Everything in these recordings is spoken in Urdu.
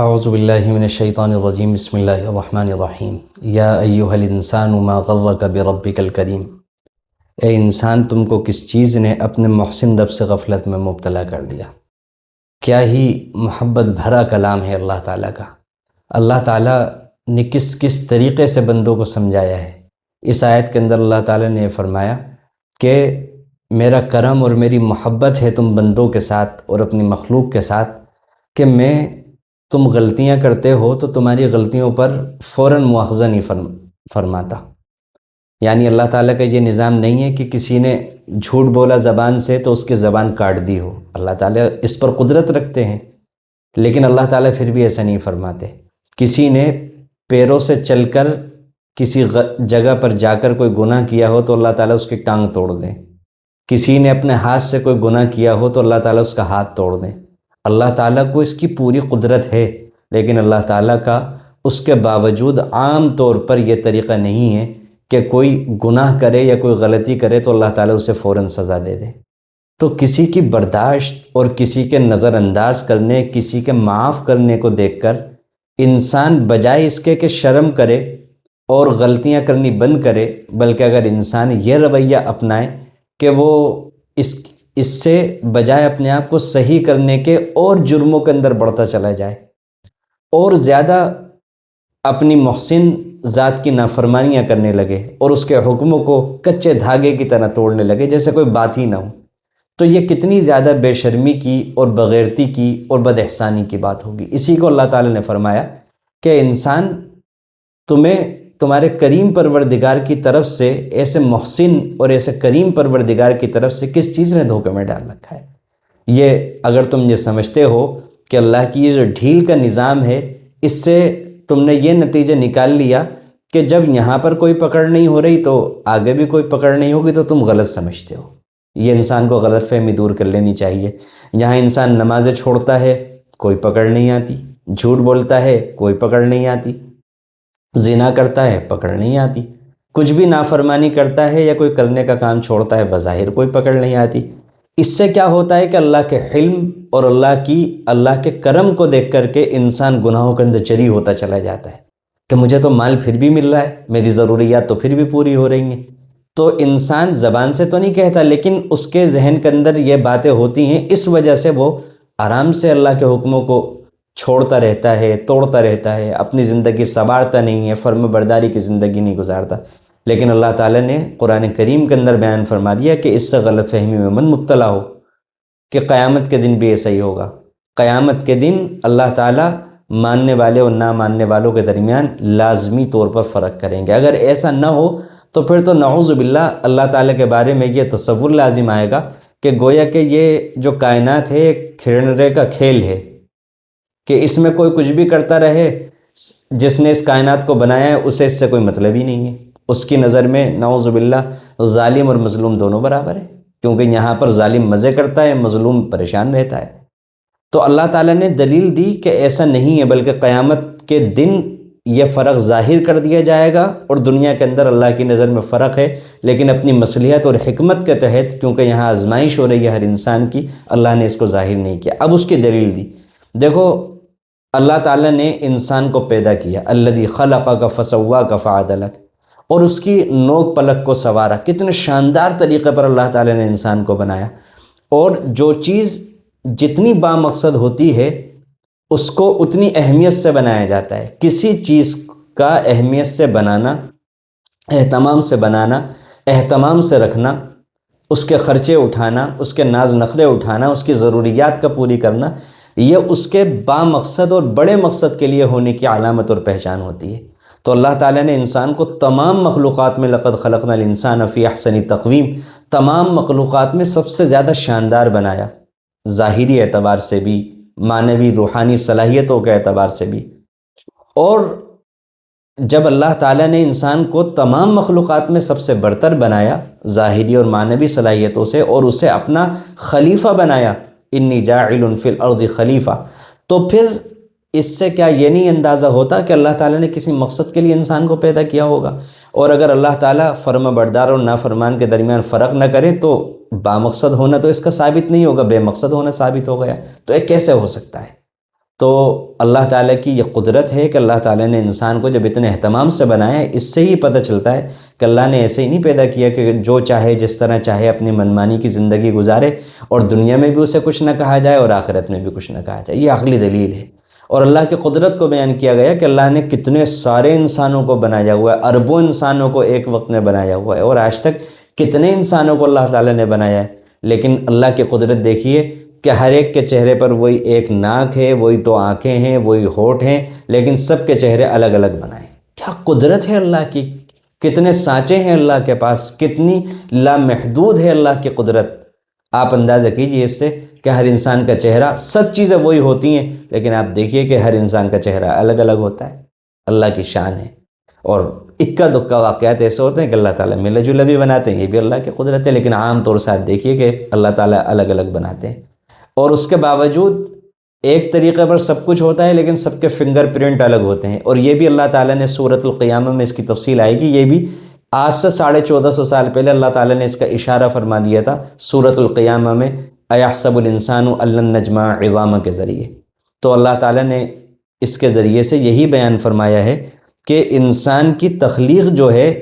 اعوذ باللہ من الشیطان الرجیم بسم اللہ الرحمن الرحیم یا ایہا الانسان ما غرک بربک الکریم۔ اے انسان، تم کو کس چیز نے اپنے محسن رب سے غفلت میں مبتلا کر دیا؟ کیا ہی محبت بھرا کلام ہے اللہ تعالیٰ کا۔ اللہ تعالیٰ نے کس طریقے سے بندوں کو سمجھایا ہے۔ اس آیت کے اندر اللہ تعالیٰ نے یہ فرمایا کہ میرا کرم اور میری محبت ہے تم بندوں کے ساتھ اور اپنی مخلوق کے ساتھ کہ میں تم غلطیاں کرتے ہو تو تمہاری غلطیوں پر فوراً مواخذہ نہیں فرماتا۔ یعنی اللہ تعالیٰ کا یہ نظام نہیں ہے کہ کسی نے جھوٹ بولا زبان سے تو اس کی زبان کاٹ دی ہو۔ اللہ تعالیٰ اس پر قدرت رکھتے ہیں، لیکن اللہ تعالیٰ پھر بھی ایسا نہیں فرماتے۔ کسی نے پیروں سے چل کر کسی جگہ پر جا کر کوئی گناہ کیا ہو تو اللہ تعالیٰ اس کی ٹانگ توڑ دیں۔ کسی نے اپنے ہاتھ سے کوئی گناہ کیا ہو تو اللہ تعالیٰ اس کا ہاتھ توڑ دیں۔ اللہ تعالیٰ کو اس کی پوری قدرت ہے، لیکن اللہ تعالیٰ کا اس کے باوجود عام طور پر یہ طریقہ نہیں ہے کہ کوئی گناہ کرے یا کوئی غلطی کرے تو اللہ تعالیٰ اسے فوراً سزا دے دے۔ تو کسی کی برداشت اور کسی کے نظر انداز کرنے، کسی کے معاف کرنے کو دیکھ کر انسان بجائے اس کے کہ شرم کرے اور غلطیاں کرنی بند کرے، بلکہ اگر انسان یہ رویہ اپنائے کہ وہ اس سے بجائے اپنے آپ کو صحیح کرنے کے اور جرموں کے اندر بڑھتا چلا جائے اور زیادہ اپنی محسن ذات کی نافرمانیاں کرنے لگے اور اس کے حکموں کو کچے دھاگے کی طرح توڑنے لگے جیسے کوئی بات ہی نہ ہو، تو یہ کتنی زیادہ بے شرمی کی اور بغیرتی کی اور بد احسانی کی بات ہوگی۔ اسی کو اللہ تعالیٰ نے فرمایا کہ انسان تمہارے کریم پروردگار کی طرف سے، ایسے محسن اور ایسے کریم پروردگار کی طرف سے کس چیز نے دھوکے میں ڈال رکھا ہے؟ یہ اگر تم یہ سمجھتے ہو کہ اللہ کی یہ جو ڈھیل کا نظام ہے، اس سے تم نے یہ نتیجہ نکال لیا کہ جب یہاں پر کوئی پکڑ نہیں ہو رہی تو آگے بھی کوئی پکڑ نہیں ہوگی، تو تم غلط سمجھتے ہو۔ یہ انسان کو غلط فہمی دور کر لینی چاہیے۔ یہاں انسان نمازیں چھوڑتا ہے، کوئی پکڑ نہیں آتی، جھوٹ بولتا ہے، کوئی پکڑ نہیں آتی، زنا کرتا ہے، پکڑ نہیں آتی، کچھ بھی نافرمانی کرتا ہے یا کوئی کرنے کا کام چھوڑتا ہے، بظاہر کوئی پکڑ نہیں آتی۔ اس سے کیا ہوتا ہے کہ اللہ کے حلم اور اللہ کے کرم کو دیکھ کر کے انسان گناہوں کے اندر جری ہوتا چلا جاتا ہے کہ مجھے تو مال پھر بھی مل رہا ہے، میری ضروریات تو پھر بھی پوری ہو رہی ہیں۔ تو انسان زبان سے تو نہیں کہتا، لیکن اس کے ذہن کے اندر یہ باتیں ہوتی ہیں، اس وجہ سے وہ آرام سے اللہ کے حکموں کو چھوڑتا رہتا ہے، توڑتا رہتا ہے، اپنی زندگی سنوارتا نہیں ہے، فرم برداری کی زندگی نہیں گزارتا۔ لیکن اللہ تعالیٰ نے قرآن کریم کے اندر بیان فرما دیا کہ اس سے غلط فہمی میں مت مبتلا ہو کہ قیامت کے دن بھی ایسا ہی ہوگا۔ قیامت کے دن اللہ تعالیٰ ماننے والے اور نہ ماننے والوں کے درمیان لازمی طور پر فرق کریں گے۔ اگر ایسا نہ ہو تو پھر تو نعوذ باللہ اللہ تعالیٰ کے بارے میں یہ تصور لازم آئے گا کہ گویا کہ یہ جو کائنات ہے ایک کھیلنے کا کھیل ہے کہ اس میں کوئی کچھ بھی کرتا رہے، جس نے اس کائنات کو بنایا ہے اسے اس سے کوئی مطلب ہی نہیں ہے۔ اس کی نظر میں نعوذ باللہ ظالم اور مظلوم دونوں برابر ہیں، کیونکہ یہاں پر ظالم مزے کرتا ہے، مظلوم پریشان رہتا ہے۔ تو اللہ تعالیٰ نے دلیل دی کہ ایسا نہیں ہے، بلکہ قیامت کے دن یہ فرق ظاہر کر دیا جائے گا، اور دنیا کے اندر اللہ کی نظر میں فرق ہے، لیکن اپنی مصلحت اور حکمت کے تحت، کیونکہ یہاں آزمائش ہو رہی ہے ہر انسان کی، اللہ نے اس کو ظاہر نہیں کیا۔ اب اس کی دلیل دی۔ دیکھو، اللہ تعالیٰ نے انسان کو پیدا کیا، الذی خلقک فسواک فعدلک، اور اس کی نوک پلک کو سنوارا۔ کتنے شاندار طریقے پر اللہ تعالیٰ نے انسان کو بنایا، اور جو چیز جتنی بامقصد ہوتی ہے اس کو اتنی اہمیت سے بنایا جاتا ہے۔ کسی چیز کا اہمیت سے بنانا، اہتمام سے بنانا، اہتمام سے رکھنا، اس کے خرچے اٹھانا، اس کے ناز نخرے اٹھانا، اس کی ضروریات کا پوری کرنا، یہ اس کے بامقصد اور بڑے مقصد کے لیے ہونے کی علامت اور پہچان ہوتی ہے۔ تو اللہ تعالیٰ نے انسان کو تمام مخلوقات میں لقد خلقنا الانسان فی احسن تقویم، تمام مخلوقات میں سب سے زیادہ شاندار بنایا، ظاہری اعتبار سے بھی، معنوی روحانی صلاحیتوں کے اعتبار سے بھی۔ اور جب اللہ تعالیٰ نے انسان کو تمام مخلوقات میں سب سے برتر بنایا ظاہری اور معنوی صلاحیتوں سے، اور اسے اپنا خلیفہ بنایا، انی جاعل فی الارض خلیفہ، تو پھر اس سے کیا یہ نہیں اندازہ ہوتا کہ اللہ تعالیٰ نے کسی مقصد کے لیے انسان کو پیدا کیا ہوگا؟ اور اگر اللہ تعالیٰ فرما بردار اور نافرمان کے درمیان فرق نہ کرے تو بامقصد ہونا تو اس کا ثابت نہیں ہوگا، بے مقصد ہونا ثابت ہو گیا۔ تو یہ کیسے ہو سکتا ہے؟ تو اللہ تعالیٰ کی یہ قدرت ہے کہ اللہ تعالیٰ نے انسان کو جب اتنے اہتمام سے بنایا ہے، اس سے ہی پتہ چلتا ہے کہ اللہ نے ایسے ہی نہیں پیدا کیا کہ جو چاہے جس طرح چاہے اپنی منمانی کی زندگی گزارے، اور دنیا میں بھی اسے کچھ نہ کہا جائے اور آخرت میں بھی کچھ نہ کہا جائے۔ یہ عقلی دلیل ہے۔ اور اللہ کی قدرت کو بیان کیا گیا کہ اللہ نے کتنے سارے انسانوں کو بنایا ہوا ہے، اربوں انسانوں کو ایک وقت میں بنایا ہوا ہے، اور آج تک کتنے انسانوں کو اللہ تعالیٰ نے بنایا ہے، لیکن اللہ کی قدرت دیکھیے کہ ہر ایک کے چہرے پر وہی ایک ناک ہے، وہی دو آنکھیں ہیں، وہی ہونٹ ہیں، لیکن سب کے چہرے الگ الگ بنائے۔ کیا قدرت ہے اللہ کی! کتنے سانچے ہیں اللہ کے پاس، کتنی لامحدود ہے اللہ کی قدرت۔ آپ اندازہ کیجئے اس سے کہ ہر انسان کا چہرہ، سب چیزیں وہی ہوتی ہیں، لیکن آپ دیکھیے کہ ہر انسان کا چہرہ الگ الگ ہوتا ہے۔ اللہ کی شان ہے۔ اور اکا دکا واقعات ایسے ہوتے ہیں کہ اللہ تعالیٰ ملا جلا بھی بناتے ہیں، یہ بھی اللہ کی قدرت ہے، لیکن عام طور سے آپ دیکھیے کہ اللہ تعالیٰ الگ الگ بناتے ہیں۔ اور اس کے باوجود ایک طریقے پر سب کچھ ہوتا ہے، لیکن سب کے فنگر پرنٹ الگ ہوتے ہیں، اور یہ بھی اللہ تعالیٰ نے سورۃ القیامہ میں اس کی تفصیل آئے گی، یہ بھی آج سے 1450 سال پہلے اللہ تعالیٰ نے اس کا اشارہ فرما دیا تھا سورۃ القیامہ میں، ایحسب الانسان ان لن نجمع عظامہ کے ذریعے۔ تو اللہ تعالیٰ نے اس کے ذریعے سے یہی بیان فرمایا ہے کہ انسان کی تخلیق جو ہے،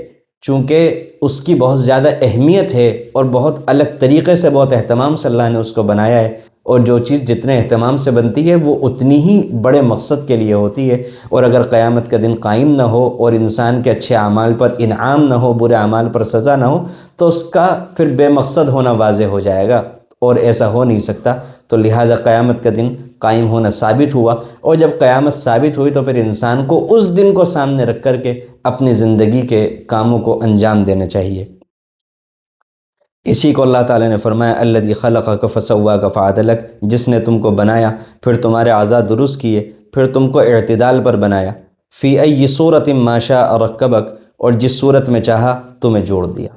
چونکہ اس کی بہت زیادہ اہمیت ہے اور بہت الگ طریقے سے، بہت اہتمام سے اللہ نے اس کو بنایا ہے، اور جو چیز جتنے اہتمام سے بنتی ہے وہ اتنی ہی بڑے مقصد کے لیے ہوتی ہے، اور اگر قیامت کا دن قائم نہ ہو اور انسان کے اچھے اعمال پر انعام نہ ہو، برے اعمال پر سزا نہ ہو، تو اس کا پھر بے مقصد ہونا واضح ہو جائے گا، اور ایسا ہو نہیں سکتا۔ تو لہٰذا قیامت کا دن قائم ہونا ثابت ہوا، اور جب قیامت ثابت ہوئی تو پھر انسان کو اس دن کو سامنے رکھ کر کے اپنی زندگی کے کاموں کو انجام دینا چاہیے۔ اسی کو اللہ تعالیٰ نے فرمایا الذی خلقک فسواک فعدلک، جس نے تم کو بنایا پھر تمہارے اعضاء درست کیے، پھر تم کو اعتدال پر بنایا، فی ای صورت ما شاء رکبک، اور جس صورت میں چاہا تمہیں جوڑ دیا۔